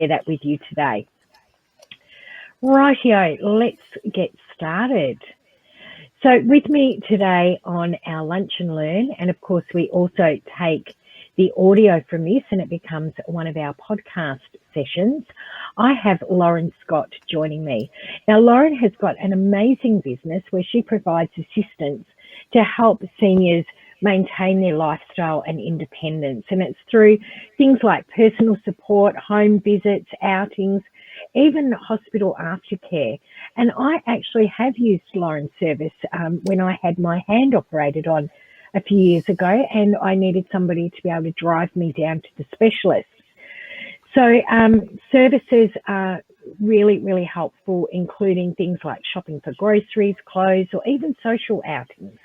that with you today. Rightio, let's get started. So with me today on our Lunch and Learn, and of course we also take the audio from this and it becomes one of our podcast sessions, I have Lauren Scott joining me. Now, Lauren has got an amazing business where she provides assistance to help seniors maintain their lifestyle and independence. And it's through things like personal support, home visits, outings, even hospital aftercare. And I actually have used Lauren's service when I had my hand operated on a few years ago and I needed somebody to be able to drive me down to the specialist. So services are really, really helpful, including things like shopping for groceries, clothes, or even social outings.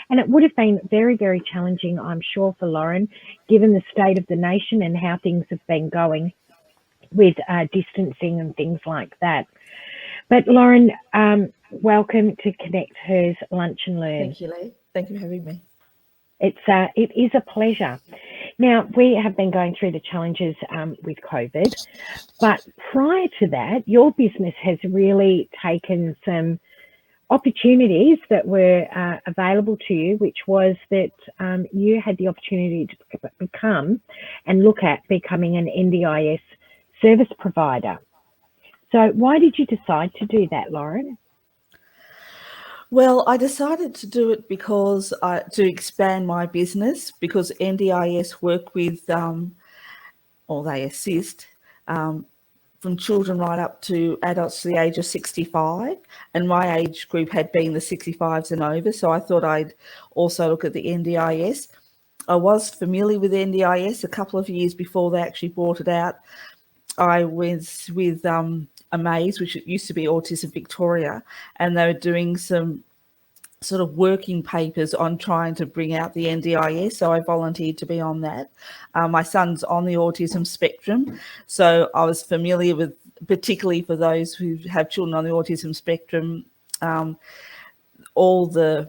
And it would have been very, very challenging, I'm sure, for Lauren, given the state of the nation and how things have been going with distancing and things like that. But Lauren, welcome to Connect Hers Lunch and Learn. Thank you, Lee. Thank you for having me. It is a pleasure. Now, we have been going through the challenges with COVID, but prior to that, your business has really taken some opportunities that were available to you, which was that you had the opportunity to become and look at becoming an NDIS service provider. So why did you decide to do that, Lauren? Well, I decided to do it because to expand my business, because NDIS work with, or they assist from children right up to adults to the age of 65. And my age group had been the 65s and over. So I thought I'd also look at the NDIS. I was familiar with NDIS a couple of years before they actually brought it out. I was with Amaze, which it used to be Autism Victoria, and they were doing some sort of working papers on trying to bring out the NDIS, so I volunteered to be on that. My son's on the autism spectrum, so I was familiar with, particularly for those who have children on the autism spectrum, all the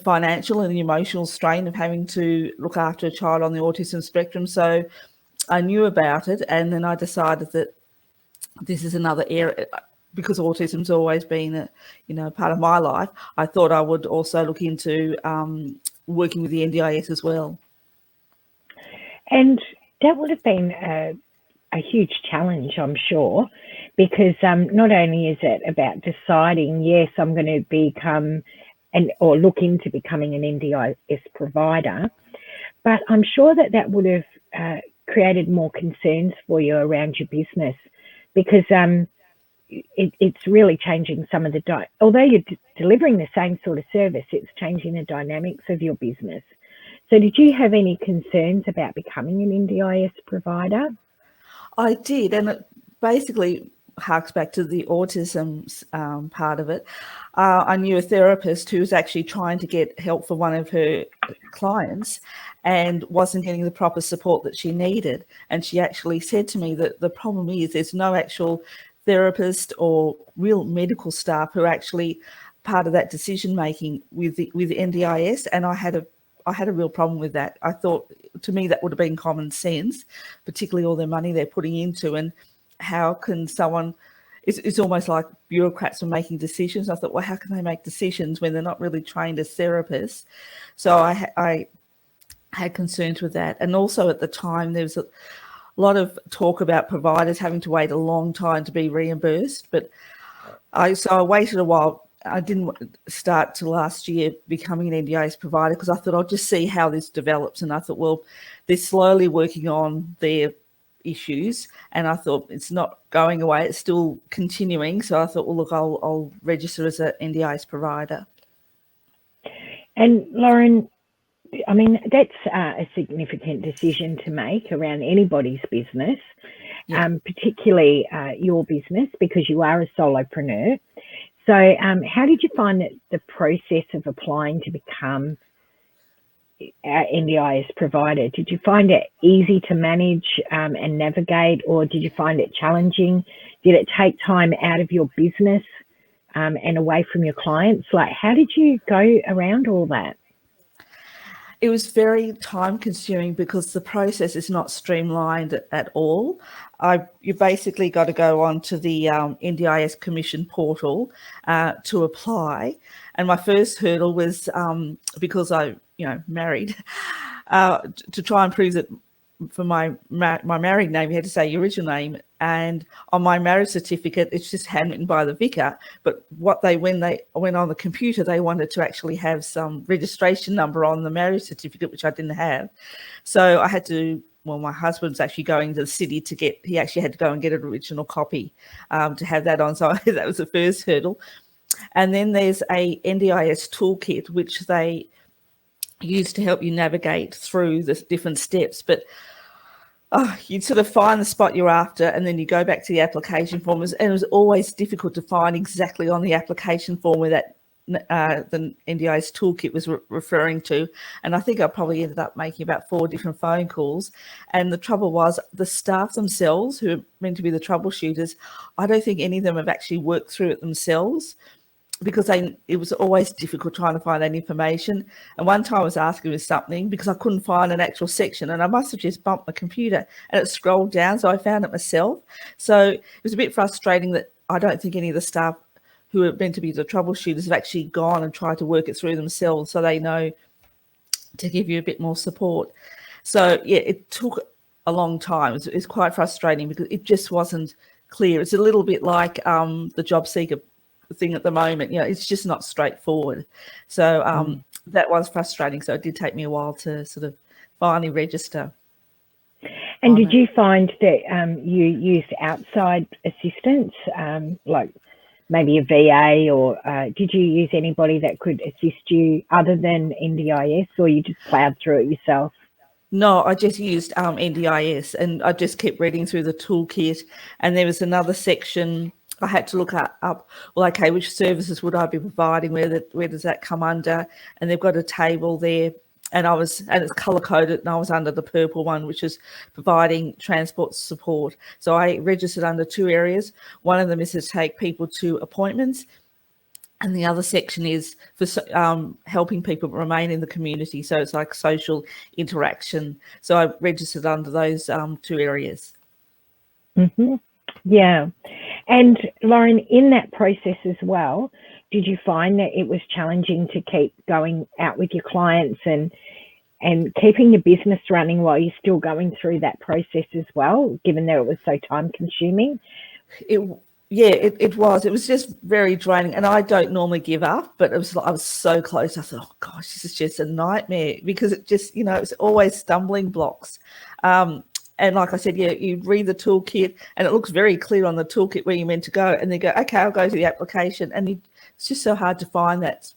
financial and the emotional strain of having to look after a child on the autism spectrum. So I knew about it, and then I decided that this is another area, because autism's always been a part of my life. I thought I would also look into working with the NDIS as well. And that would have been a huge challenge, I'm sure, because not only is it about deciding, yes, I'm going to become or look into becoming an NDIS provider, but I'm sure that would have created more concerns for you around your business, because it's really changing some of the, although you're delivering the same sort of service, it's changing the dynamics of your business. So did you have any concerns about becoming an NDIS provider? I did, and it basically harks back to the autism part of it. I knew a therapist who was actually trying to get help for one of her clients and wasn't getting the proper support that she needed. And she actually said to me that the problem is there's no actual therapist or real medical staff who are actually part of that decision making with the NDIS. And I had a real problem with that. I thought, to me, that would have been common sense, particularly all the money they're putting into, and how can someone, it's almost like bureaucrats are making decisions. I thought, well, how can they make decisions when they're not really trained as therapists? So I had concerns with that. And also at the time, there was a lot of talk about providers having to wait a long time to be reimbursed. But I waited a while. I didn't start till last year becoming an NDIS provider because I thought I'll just see how this develops. And I thought, well, they're slowly working on their issues, and I thought it's not going away, it's still continuing. So I thought, well, look, I'll register as an NDIS provider. And Lauren, I mean, that's a significant decision to make around anybody's business, particularly your business, because you are a solopreneur. So how did you find that the process of applying to become NDIS provider? Did you find it easy to manage and navigate, or did you find it challenging? Did it take time out of your business and away from your clients? Like, how did you go around all that? It was very time consuming because the process is not streamlined at all. You basically got to go onto the NDIS Commission portal to apply. And my first hurdle was because I, married, to try and prove that for my married name, you had to say your original name. And on my marriage certificate, it's just handwritten by the vicar. But when they went on the computer, they wanted to actually have some registration number on the marriage certificate, which I didn't have. So I had to, my husband's actually going to the city he actually had to go and get an original copy to have that on. So that was the first hurdle. And then there's a NDIS toolkit, which they use to help you navigate through the different steps. But you'd sort of find the spot you're after, and then you go back to the application form. And it was always difficult to find exactly on the application form where that the NDIS toolkit was referring to. And I think I probably ended up making about 4 different phone calls. And the trouble was the staff themselves, who are meant to be the troubleshooters, I don't think any of them have actually worked through it themselves, because it was always difficult trying to find that information. And one time I was asking for something because I couldn't find an actual section, and I must have just bumped my computer and it scrolled down, so I found it myself. So it was a bit frustrating that I don't think any of the staff who are meant to be the troubleshooters have actually gone and tried to work it through themselves, so they know to give you a bit more support. So yeah, it took a long time. It's quite frustrating because it just wasn't clear. It's a little bit like the job seeker thing at the moment. It's just not straightforward. So that was frustrating. So it did take me a while to sort of finally register. And did you find that you used outside assistance, like maybe a VA, or did you use anybody that could assist you other than NDIS, or you just plowed through it yourself? No, I just used NDIS, and I just kept reading through the toolkit. And there was another section I had to look up, okay, which services would I be providing? Where does that come under? And they've got a table there, and it's color coded, and I was under the purple one, which is providing transport support. So I registered under 2 areas. One of them is to take people to appointments, and the other section is for helping people remain in the community. So it's like social interaction. So I registered under those 2 areas. Mm-hmm. Yeah. And Lauren, in that process as well, did you find that it was challenging to keep going out with your clients and keeping your business running while you're still going through that process as well, given that it was so time consuming? It was. It was just very draining, and I don't normally give up, but I was so close. I thought, oh gosh, this is just a nightmare, because it just, it's always stumbling blocks. And like I said, you read the toolkit, and it looks very clear on the toolkit where you're meant to go, and they go, okay, I'll go to the application, and it's just so hard to find that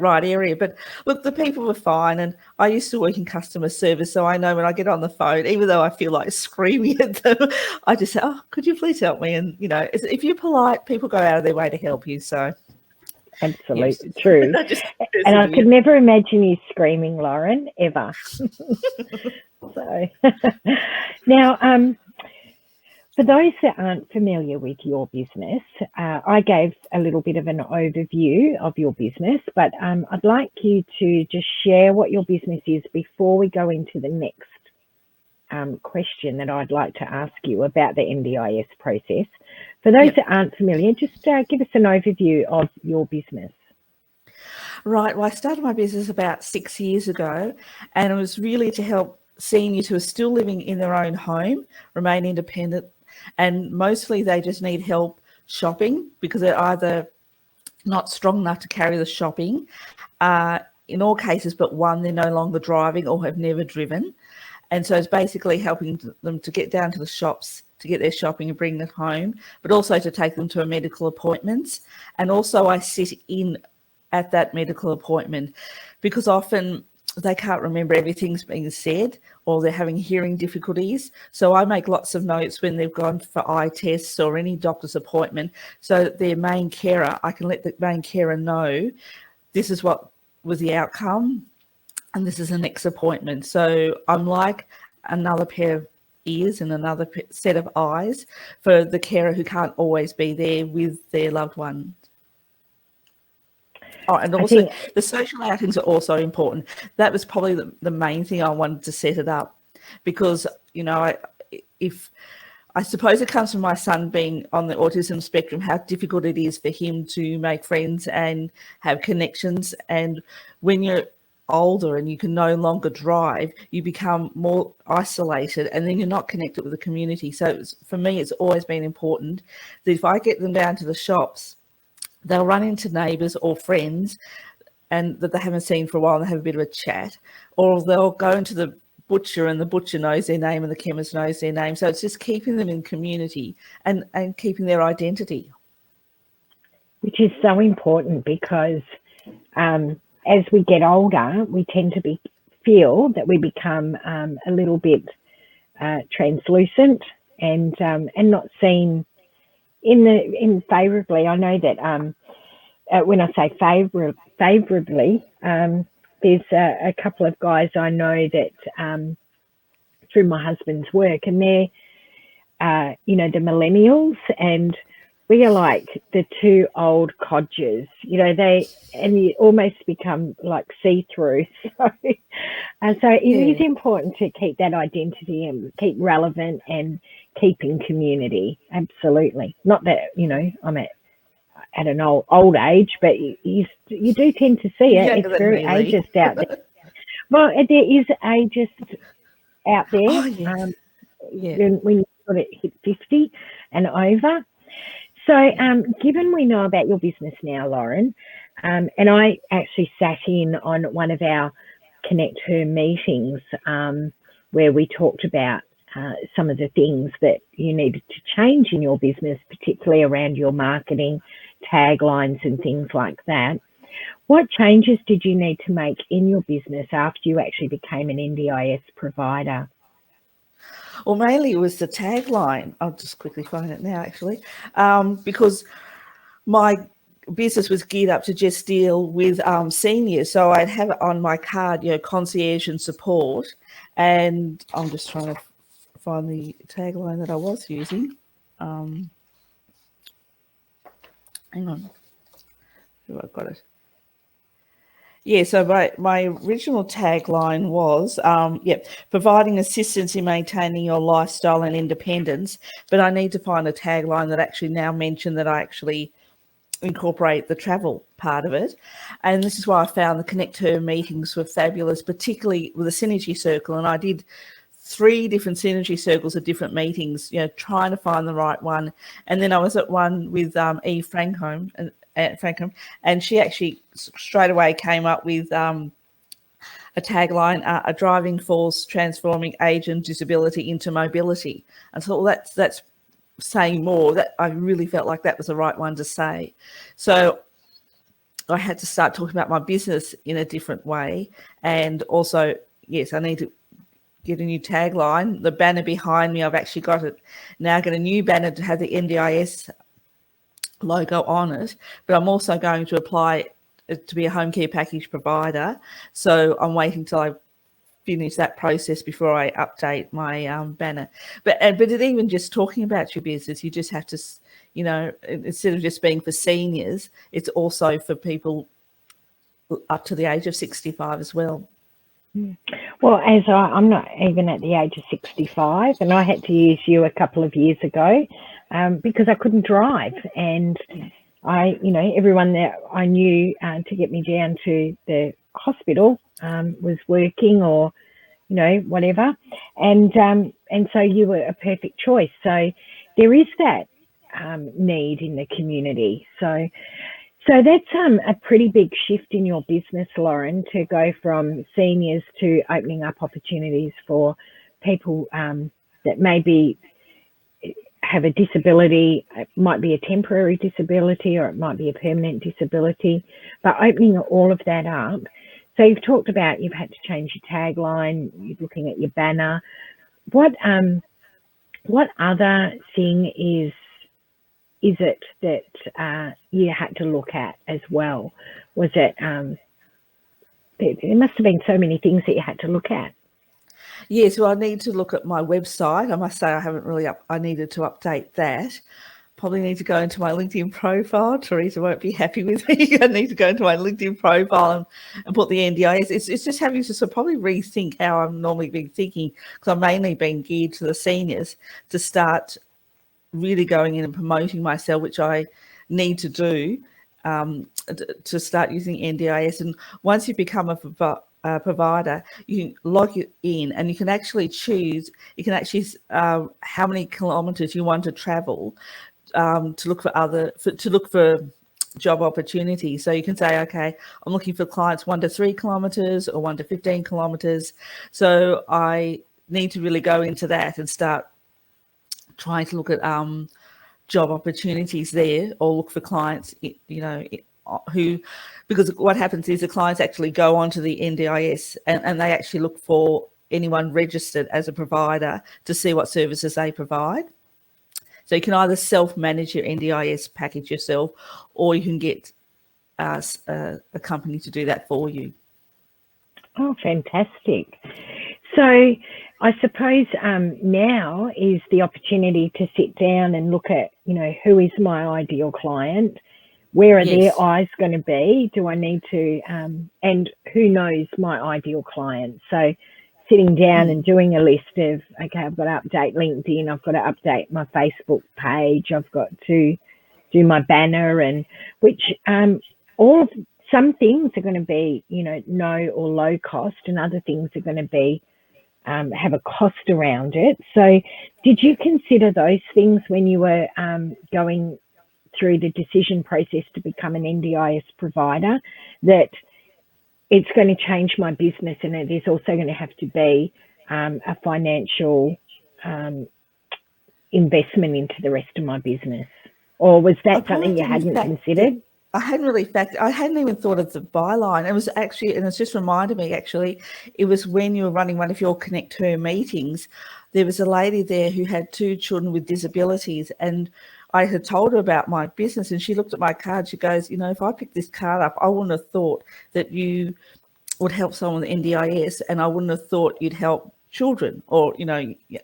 right area. But look, the people were fine, and I used to work in customer service, so I know when I get on the phone, even though I feel like screaming at them, I just say, oh, could you please help me? And if you're polite, people go out of their way to help you. So absolutely true. And I could never imagine you screaming, Lauren, ever. So now, for those that aren't familiar with your business, I gave a little bit of an overview of your business, but I'd like you to just share what your business is before we go into the next question that I'd like to ask you about the NDIS process. For those that aren't familiar, just give us an overview of your business. Right. Well, I started my business about 6 years ago, and it was really to help seniors who are still living in their own home remain independent, and mostly they just need help shopping because they're either not strong enough to carry the shopping. In all cases but one, they're no longer driving or have never driven. And so it's basically helping them to get down to the shops to get their shopping and bring it home, but also to take them to medical appointments. And also I sit in at that medical appointment because often they can't remember everything's being said, or they're having hearing difficulties. So I make lots of notes when they've gone for eye tests or any doctor's appointment, so that their main carer, I can let the main carer know this is what was the outcome and this is the next appointment. So I'm like another pair of ears and another set of eyes for the carer who can't always be there with their loved one. Oh, and I also think, the social outings are also important. That was probably the main thing I wanted to set it up, because, you know, I suppose it comes from my son being on the autism spectrum, how difficult it is for him to make friends and have connections. And when you're older and you can no longer drive, you become more isolated, and then you're not connected with the community. So for me, it's always been important that if I get them down to the shops, they'll run into neighbours or friends and that they haven't seen for a while, and they have a bit of a chat, or they'll go into the butcher and the butcher knows their name and the chemist knows their name. So it's just keeping them in community and keeping their identity. which is so important, because as we get older, we tend to feel that we become a little bit translucent and not seen in favourably. I know that when I say favourably, there's a couple of guys I know that through my husband's work, and they're you know, the millennials, and we are like the two old codgers, you know, and you almost become like see-through. So, so it is important to keep that identity and keep relevant and keep in community. Absolutely. Not that, you know, I'm at an old age, but you do tend to see it. It's very ageist out there. Well, there is ageist out there. Oh, yes. When you sort of hit 50 and over. So, given we know about your business now, Lauren, and I actually sat in on one of our Connect Her meetings where we talked about some of the things that you needed to change in your business, particularly around your marketing, taglines and things like that. What changes did you need to make in your business after you actually became an NDIS provider? Well, mainly it was the tagline. I'll just quickly find it now, actually, because my business was geared up to just deal with seniors. So I'd have it on my card, you know, concierge and support. And I'm just trying to find the tagline that I was using. Hang on. Oh, I've got it. Yeah, so my original tagline was, providing assistance in maintaining your lifestyle and independence. But I need to find a tagline that actually now mentioned that I actually incorporate the travel part of it. And this is why I found the Connect Her meetings were fabulous, particularly with a synergy circle. And I did 3 different synergy circles at different meetings, you know, trying to find the right one. And then I was at one with Eve Frankham, and she actually straight away came up with a tagline, a driving force transforming age and disability into mobility. And so that's saying more. That I really felt like that was the right one to say. So I had to start talking about my business in a different way. And also, yes, I need to get a new tagline. The banner behind me, I've actually got it now, got a new banner to have the NDIS logo on it, but I'm also going to apply to be a home care package provider. So I'm waiting till I finish that process before I update my banner. But it even just talking about your business, you just have to, you know, instead of just being for seniors, it's also for people up to the age of 65 as well. Well, as I'm not even at the age of 65, and I had to use you a couple of years ago because I couldn't drive, and you know, everyone that I knew to get me down to the hospital was working or, you know, whatever, and so you were a perfect choice. So there is that need in the community. So that's a pretty big shift in your business, Lauren, to go from seniors to opening up opportunities for people that maybe have a disability. It might be a temporary disability or it might be a permanent disability, but opening all of that up. So you've talked about you've had to change your tagline, you're looking at your banner. What other thing is it that you had to look at as well? Was it, there must have been so many things that you had to look at. Yes, well, I need to look at my website. I must say I haven't really I needed to update that. probably need to go into my LinkedIn profile. Teresa won't be happy with me. I need to go into my LinkedIn profile and put the NDIS. It's just having to sort of probably rethink how I'm normally been thinking, because I'm mainly being geared to the seniors, to start really going in and promoting myself, which I need to do, to start using NDIS. And once you become a provider, you can log it in and you can actually choose, how many kilometres you want to travel, to look for job opportunities. So you can say, okay, I'm looking for clients 1 to 3 kilometres or 1 to 15 kilometres. So I need to really go into that and start trying to look at job opportunities there, or look for clients, who, because what happens is the clients actually go onto the NDIS and they actually look for anyone registered as a provider to see what services they provide. So you can either self-manage your NDIS package yourself, or you can get a company to do that for you. Oh, fantastic. So I suppose now is the opportunity to sit down and look at, who is my ideal client? Where are their eyes going to be? Do I need to, and who knows my ideal client? So sitting down and doing a list of, okay, I've got to update LinkedIn, I've got to update my Facebook page, I've got to do my banner, and which some things are going to be, no or low cost, and other things are going to be have a cost around it. So did you consider those things when you were going through the decision process to become an NDIS provider, that it's going to change my business and it is also going to have to be a financial investment into the rest of my business? Or was that something you hadn't considered? I hadn't even thought of the byline. It was actually, and it's just reminded me, actually, it was when you were running one of your Connect Her meetings, there was a lady there who had 2 children with disabilities, and I had told her about my business, and she looked at my card. She goes, if I picked this card up, I wouldn't have thought that you would help someone with NDIS, and I wouldn't have thought you'd help children, or,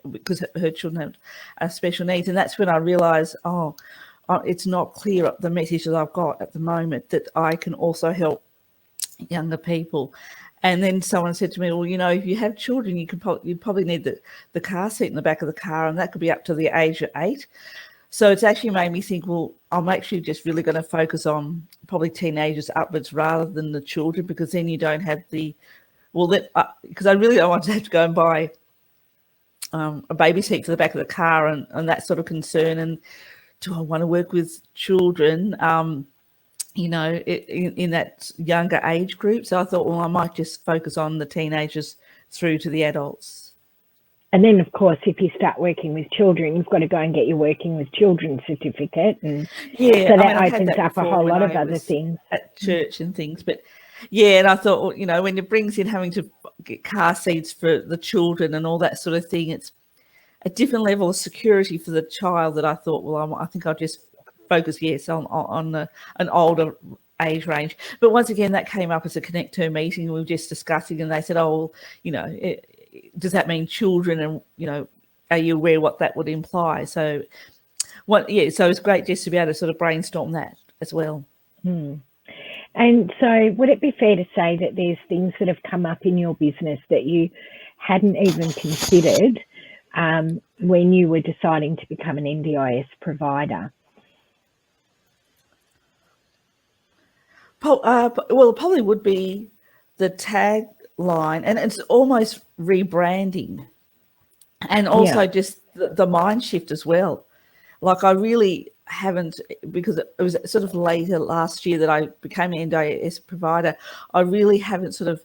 because her children have special needs. And that's when I realised, it's not clear the message that I've got at the moment, that I can also help younger people. And then someone said to me, well, if you have children, you'd probably need the car seat in the back of the car, and that could be up to the age of 8. So it's actually made me think, well, I'm actually just really going to focus on probably teenagers upwards rather than the children, because then you don't have because I really don't want to have to go and buy a baby seat for the back of the car and that sort of concern. And do I want to work with children, in that younger age group? So I thought, well, I might just focus on the teenagers through to the adults. And then, of course, if you start working with children, you've got to go and get your working with children certificate. And so that opens up a whole lot of other things. At church and things. But yeah, and I thought, when it brings in having to get car seats for the children and all that sort of thing, it's a different level of security for the child, that I thought, well, I think I'll just focus, on an older age range. But once again, that came up as a Connect Her meeting. We were just discussing, and they said, does that mean children? And, are you aware what that would imply? So so it's great just to be able to sort of brainstorm that as well. And so would it be fair to say that there's things that have come up in your business that you hadn't even considered when you were deciding to become an NDIS provider? Well, it probably would be the tagline, and it's almost rebranding, and also just the mind shift as well. Like, I really haven't, because it was sort of later last year that I became an NDIS provider, I really haven't sort of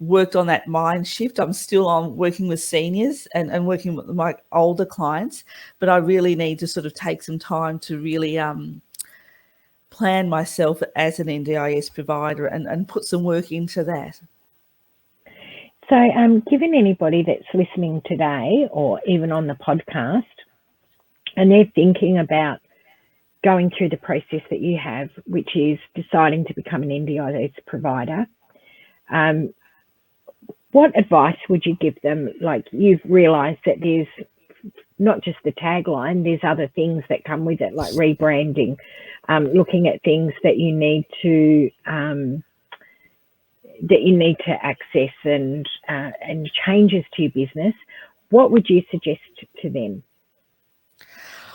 worked on that mind shift. I'm still on working with seniors and working with my older clients, but I really need to sort of take some time to really plan myself as an NDIS provider and put some work into that. So given anybody that's listening today, or even on the podcast, and they're thinking about going through the process that you have, which is deciding to become an NDIS provider, what advice would you give them? Like, you've realised that there's not just the tagline, there's other things that come with it, like rebranding, looking at things that you need to access and changes to your business. What would you suggest to them?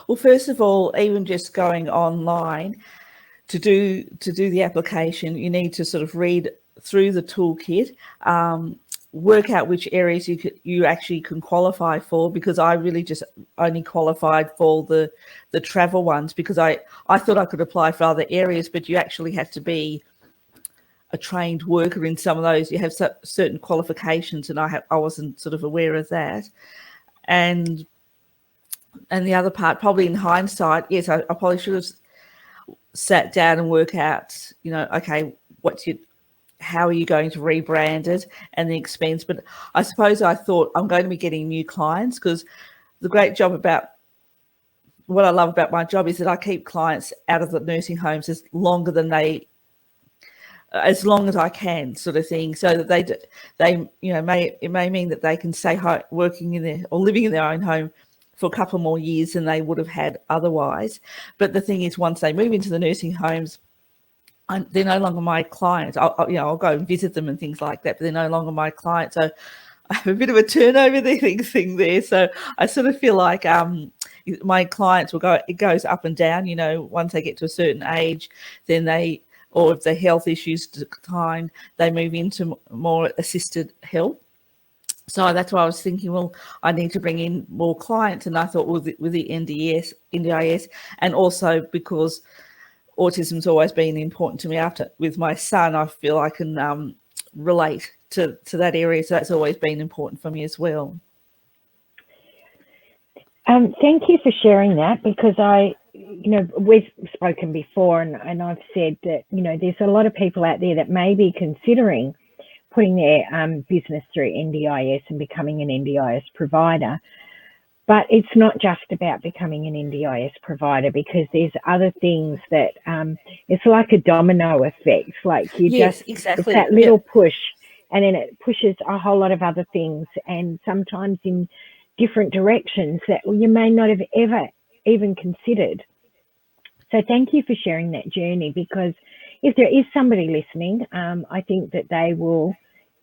Well, first of all, even just going online to do the application, you need to sort of read through the toolkit, work out which areas you actually can qualify for, because I really just only qualified for the travel ones, because I thought I could apply for other areas, but you actually have to be a trained worker in some of those. You have certain qualifications, and I wasn't sort of aware of that. And the other part, probably in hindsight, yes, I probably should have sat down and work out, okay, how are you going to rebrand it and the expense. But I suppose I thought I'm going to be getting new clients, because the great job about what I love about my job is that I keep clients out of the nursing homes as long as I can, sort of thing, so that they it may mean that they can stay working in their or living in their own home for a couple more years than they would have had otherwise. But the thing is, once they move into the nursing homes, they're no longer my clients. I'll go and visit them and things like that, but they're no longer my clients. So I have a bit of a turnover thing there. So I sort of feel like my clients it goes up and down. Once they get to a certain age, then or if their health issues decline, they move into more assisted help. So that's why I was thinking, well, I need to bring in more clients. And I thought with the NDIS, and also because autism's always been important to me. With my son, I feel I can relate to that area. So that's always been important for me as well. Thank you for sharing that, because we've spoken before, and I've said that, there's a lot of people out there that may be considering putting their business through NDIS and becoming an NDIS provider. But it's not just about becoming an NDIS provider, because there's other things that it's like a domino effect. Like exactly. It's that little push, and then it pushes a whole lot of other things, and sometimes in different directions that you may not have ever even considered. So thank you for sharing that journey, because if there is somebody listening, I think that they will,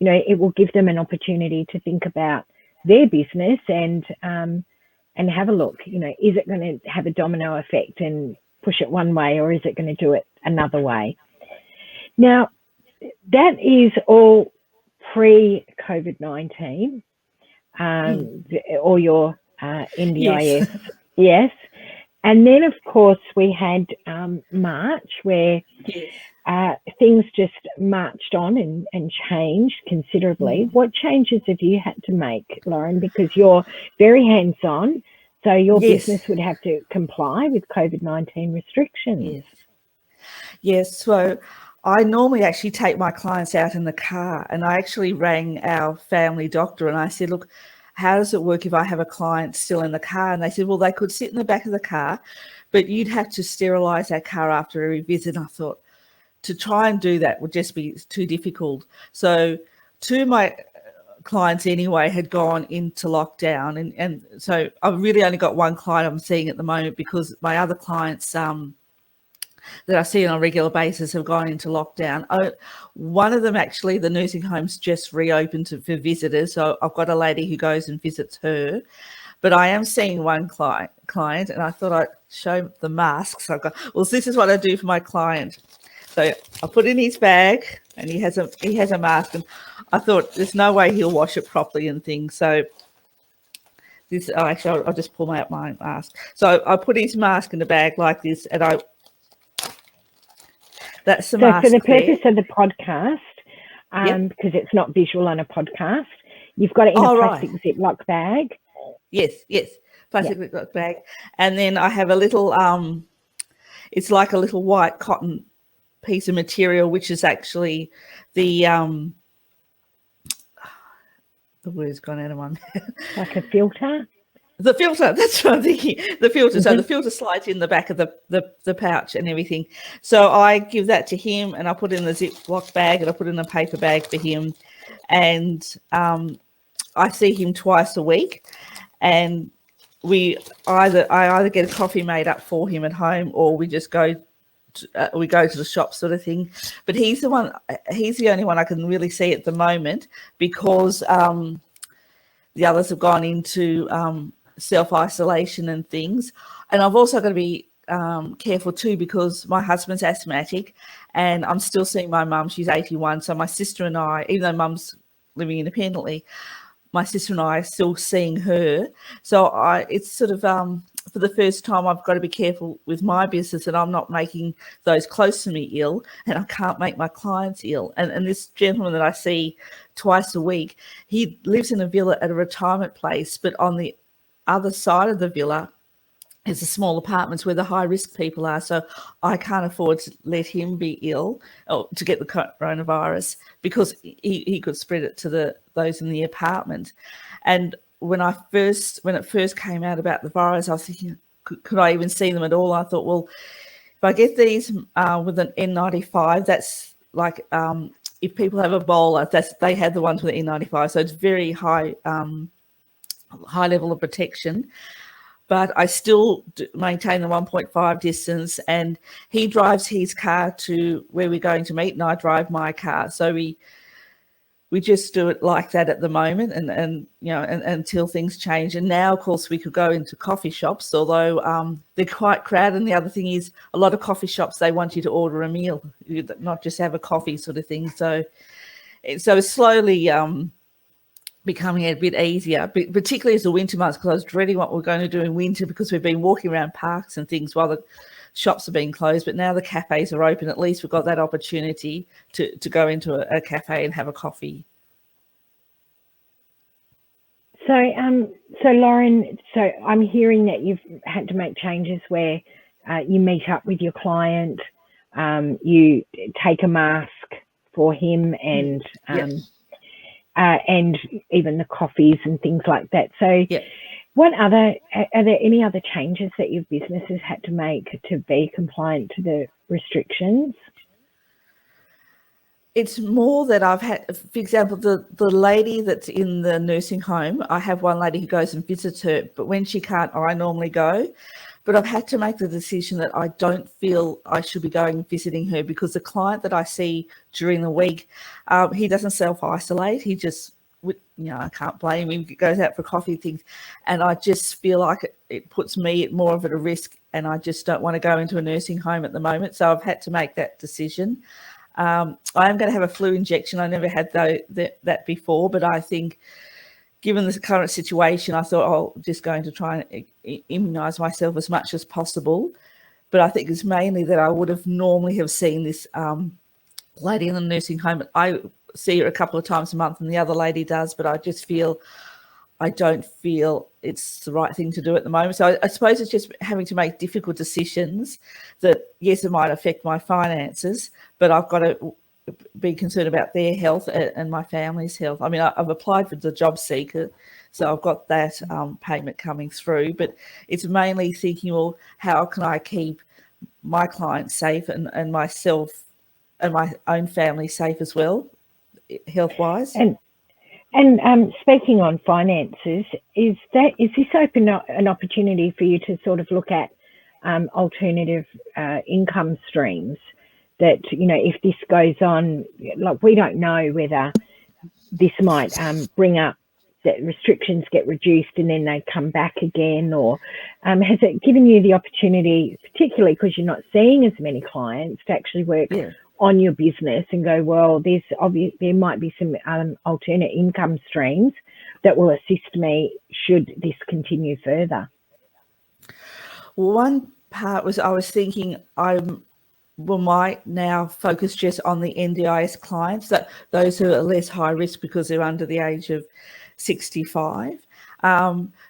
it will give them an opportunity to think about their business and have a look. Is it going to have a domino effect and push it one way, or is it going to do it another way? Now, that is all pre-COVID-19, all your NDIS. Yes. And then, of course, we had March, where things just marched on and changed considerably. What changes have you had to make, Lauren? Because you're very hands-on, so your business would have to comply with COVID-19 restrictions. Yes. So I normally actually take my clients out in the car, and I actually rang our family doctor and I said, look, how does it work if I have a client still in the car? And they said, well, they could sit in the back of the car, but you'd have to sterilise that car after every visit. And I thought, to try and do that would just be too difficult. So two of my clients anyway had gone into lockdown. And so I've really only got one client I'm seeing at the moment, because my other clients that I see on a regular basis have gone into lockdown. One of them, actually, the nursing home's just reopened for visitors. So I've got a lady who goes and visits her. But I am seeing one client, and I thought I'd show the masks. I've got, well, this is what I do for my client. So I put in his bag, and he has a mask, and I thought there's no way he'll wash it properly and things. So this, I'll just pull out my mask. So I put his mask in the bag like this, and that's the mask. So for the purpose of the podcast, because it's not visual on a podcast, you've got it in a plastic Ziploc bag. Yes, plastic Ziploc bag. And then I have a little, it's like a little white cotton piece of material, which is actually the word's gone out of my mouth. Like a filter? The filter, that's what I'm thinking. The filter. So the filter slides in the back of the pouch and everything. So I give that to him, and I put it in the Ziploc bag, and I put it in a paper bag for him. And I see him twice a week. And I either get a coffee made up for him at home, or we just go to the shop, sort of thing. But he's the only one I can really see at the moment, because the others have gone into self-isolation and things. And I've also got to be careful too, because my husband's asthmatic and I'm still seeing my mum. She's 81. So my sister and I, even though mum's living independently, my sister and I are still seeing her. So it's sort of, for the first time, I've got to be careful with my business that I'm not making those close to me ill, and I can't make my clients ill. And this gentleman that I see twice a week, he lives in a villa at a retirement place, but on the other side of the villa is the small apartments where the high risk people are. So I can't afford to let him be ill or to get the coronavirus, because he could spread it to those in the apartment. And when it first came out about the virus, I was thinking, could I even see them at all? I thought, well, if I get these with an N95, that's like if people have Ebola, they have the ones with the N95. So it's very high level of protection. But I still maintain the 1.5 distance, and he drives his car to where we're going to meet, and I drive my car. So we just do it like that at the moment, and until things change. And now, of course, we could go into coffee shops, although they're quite crowded. And the other thing is, a lot of coffee shops, they want you to order a meal, not just have a coffee sort of thing. So it's slowly becoming a bit easier, particularly as the winter months, because I was dreading what we're going to do in winter, because we've been walking around parks and things while the shops are being closed. But now the cafes are open, at least we've got that opportunity to go into a cafe and have a coffee. So Lauren, so I'm hearing that you've had to make changes where you meet up with your client, you take a mask for him, and and even the coffees and things like that. So are there any other changes that your business has had to make to be compliant to the restrictions? It's more that I've had, for example, the lady that's in the nursing home, I have one lady who goes and visits her, but when she can't, I normally go. But I've had to make the decision that I don't feel I should be going and visiting her, because the client that I see during the week, he doesn't self-isolate. He just, I can't blame him. He goes out for coffee things. And I just feel like it puts me at more of a risk, and I just don't want to go into a nursing home at the moment. So I've had to make that decision. I am going to have a flu injection. I never had that before, but I think, given the current situation, I thought I'll just going to try and immunise myself as much as possible. But I think it's mainly that I would have normally have seen this lady in the nursing home. I see her a couple of times a month, and the other lady does, but I don't feel it's the right thing to do at the moment. So I suppose it's just having to make difficult decisions that, yes, it might affect my finances, but I've got to be concerned about their health and my family's health. I mean, I've applied for the job seeker, so I've got that payment coming through, but it's mainly thinking, well, how can I keep my clients safe and myself and my own family safe as well, health-wise? And speaking on finances, is this open up an opportunity for you to sort of look at alternative income streams? That, if this goes on, like, we don't know whether this might bring up that restrictions get reduced and then they come back again, or has it given you the opportunity, particularly because you're not seeing as many clients, to actually work on your business and go, well, there might be some alternate income streams that will assist me should this continue further? One part was, I was thinking might now focus just on the NDIS clients, that those who are less high risk because they're under the age of 65.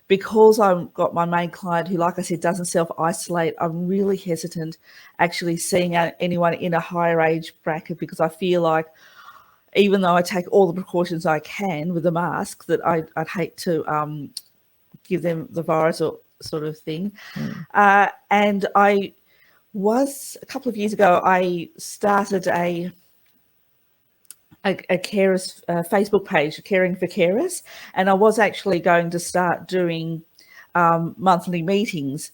Because I've got my main client who, like I said, doesn't self-isolate, I'm really hesitant actually seeing anyone in a higher age bracket, because I feel like, even though I take all the precautions I can with the mask, that I'd hate to give them the virus or sort of thing. And I was, a couple of years ago, I started a carers Facebook page, Caring for Carers, and I was actually going to start doing monthly meetings.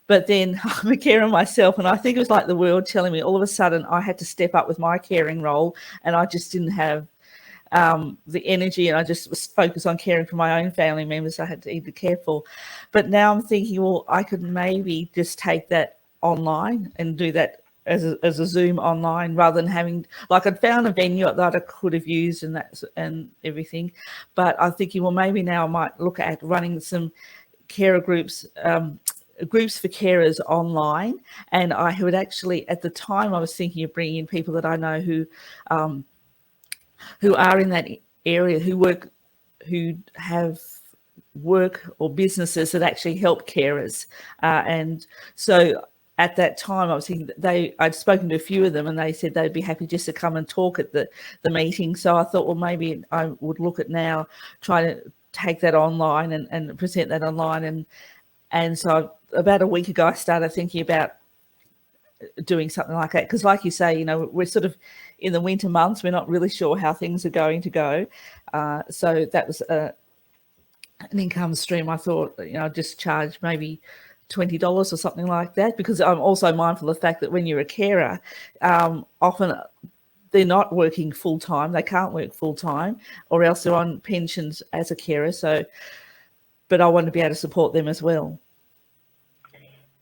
But then I'm a carer myself, and I think it was like the world telling me all of a sudden I had to step up with my caring role, and I just didn't have the energy, and I just was focused on caring for my own family members I had to either care for. But now I'm thinking, well, I could maybe just take that online and do that as a Zoom online, rather than having, like, I'd found a venue that I could have used and everything. But I'm thinking, well, maybe now I might look at running some carer groups, groups for carers online. And I would actually, at the time, I was thinking of bringing in people that I know who are in that area, who have work or businesses that actually help carers. And so at that time, I was thinking that I'd spoken to a few of them, and they said they'd be happy just to come and talk at the meeting. So I thought, well, maybe I would look at now trying to take that online and present that online. And so about a week ago, I started thinking about doing something like that, because like you say, we're sort of in the winter months, we're not really sure how things are going to go. So that was an income stream. I thought, just charge maybe $20 or something like that, because I'm also mindful of the fact that when you're a carer, often they're not working full time, they can't work full time, or else they're on pensions as a carer. So, but I want to be able to support them as well.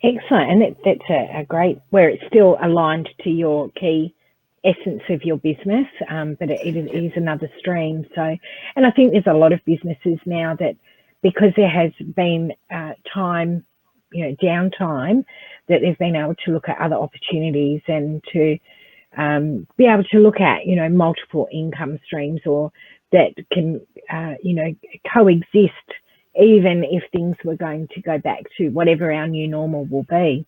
Excellent. And that's a great, where it's still aligned to your key essence of your business, but it is another stream. So, and I think there's a lot of businesses now that, because there has been time, downtime, that they've been able to look at other opportunities and to be able to look at, multiple income streams, or that can, coexist, even if things were going to go back to whatever our new normal will be.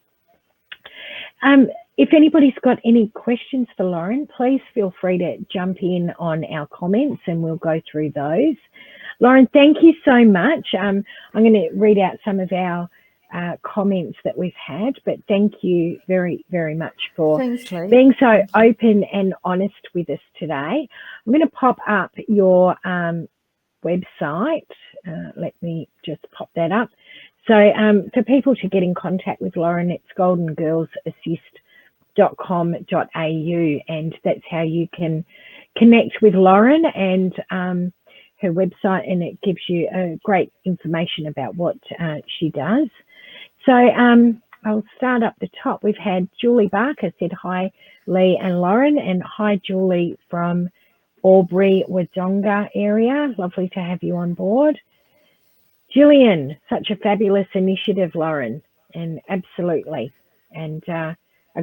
If anybody's got any questions for Lauren, please feel free to jump in on our comments and we'll go through those. Lauren, thank you so much. I'm going to read out some of our comments that we've had, but thank you very, very much for being so open and honest with us today. I'm going to pop up your website. Let me just pop that up. So for people to get in contact with Lauren, it's goldengirlsassist.com.au, and that's how you can connect with Lauren and her website, and it gives you great information about what she does. So I'll start up the top. We've had Julie Barker said, hi, Lee and Lauren, and hi, Julie from Albury, Wodonga area. Lovely to have you on board. Gillian, such a fabulous initiative, Lauren, and absolutely. And a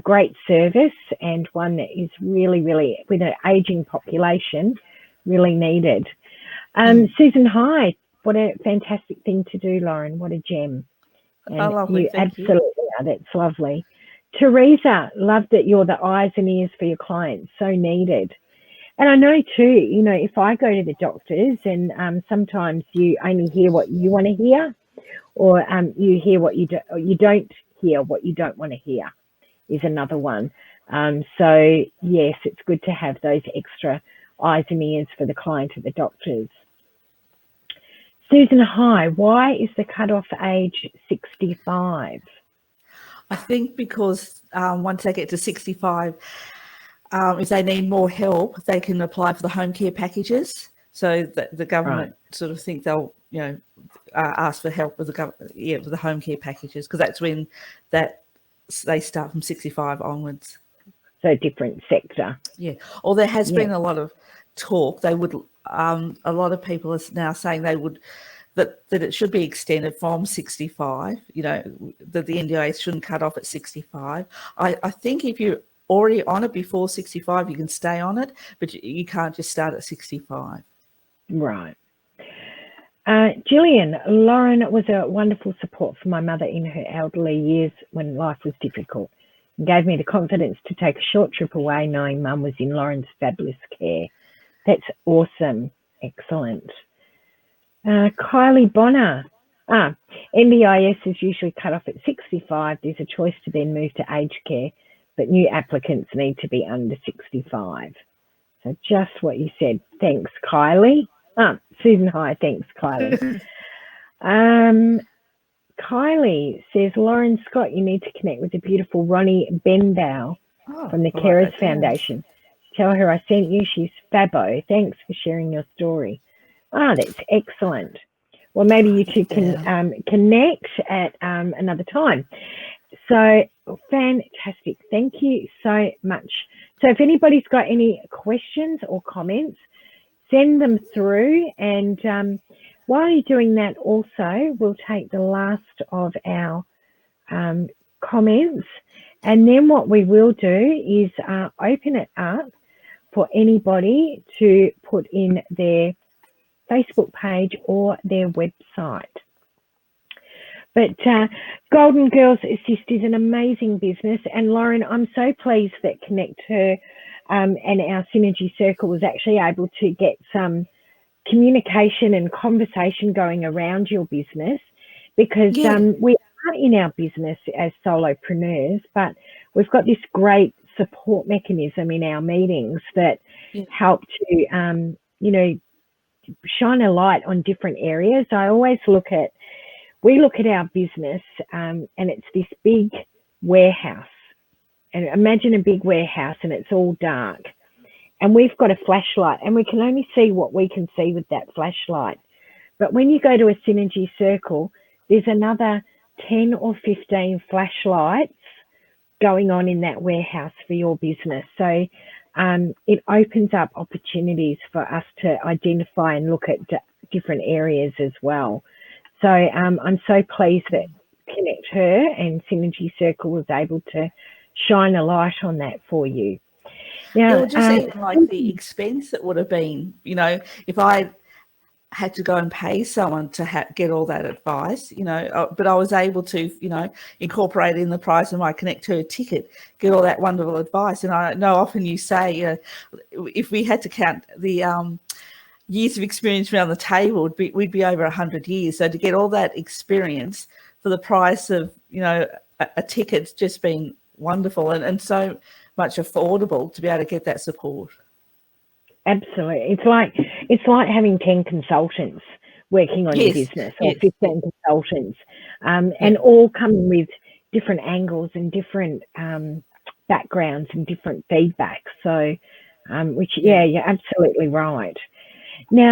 great service, and one that is really, really, with an ageing population, really needed. Susan, hi. What a fantastic thing to do, Lauren. What a gem. And lovely. You absolutely are. That's lovely. Teresa, love that you're the eyes and ears for your clients. So needed. And I know too, if I go to the doctors and sometimes you only hear what you want to hear, or you hear what you don't hear what you don't want to hear, is another one. So yes, it's good to have those extra eyes and ears for the client at the doctors. Susan, hi. Why is the cutoff age 65? I think because once they get to 65, if they need more help, they can apply for the home care packages. So that the government sort of think they'll, ask for help with with the home care packages, because that's when they start from 65 onwards. So different sector. Yeah. Or there has been a lot of talk. They would, a lot of people are now saying they would, that it should be extended from 65, that the NDIS shouldn't cut off at 65. I think if you're already on it before 65, you can stay on it, but you can't just start at 65. Right. Gillian, Lauren was a wonderful support for my mother in her elderly years when life was difficult, and gave me the confidence to take a short trip away, knowing Mum was in Lauren's fabulous care. That's awesome. Excellent. Kylie Bonner. NDIS is usually cut off at 65. There's a choice to then move to aged care, but new applicants need to be under 65. So just what you said. Thanks, Kylie. Susan, hi. Thanks, Kylie. Kylie says, Lauren Scott, you need to connect with the beautiful Ronnie Benbow from the I'll write Carers that down. Foundation. Tell her I sent you. She's fabbo. Thanks for sharing your story. Ah, that's excellent. Well, maybe you two can connect at another time. So fantastic. Thank you so much. So if anybody's got any questions or comments, send them through. And while you're doing that also, we'll take the last of our comments. And then what we will do is open it up for anybody to put in their Facebook page or their website. But Golden Girls Assist is an amazing business. And Lauren, I'm so pleased that Connect Her and our Synergy Circle was actually able to get some communication and conversation going around your business, because we are in our business as solopreneurs, but we've got this great support mechanism in our meetings that help to, shine a light on different areas. I always we look at our business and it's this big warehouse. And imagine a big warehouse and it's all dark. And we've got a flashlight and we can only see what we can see with that flashlight. But when you go to a Synergy Circle, there's another 10 or 15 flashlights going on in that warehouse for your business. So it opens up opportunities for us to identify and look at different areas as well. So I'm so pleased that Connect Her and Synergy Circle was able to shine a light on that for you. Now, just even like the expense it would have been, if I had to go and pay someone to get all that advice, but I was able to, incorporate in the price of my Connect Her ticket, get all that wonderful advice. And I know often you say, if we had to count the years of experience around the table, we'd be over 100 years. So to get all that experience for the price of, a ticket's just been wonderful and so much affordable to be able to get that support. Absolutely. It's like having 10 consultants working on your business, or 15 consultants, and all coming with different angles and different backgrounds and different feedback. So, you're absolutely right. Now,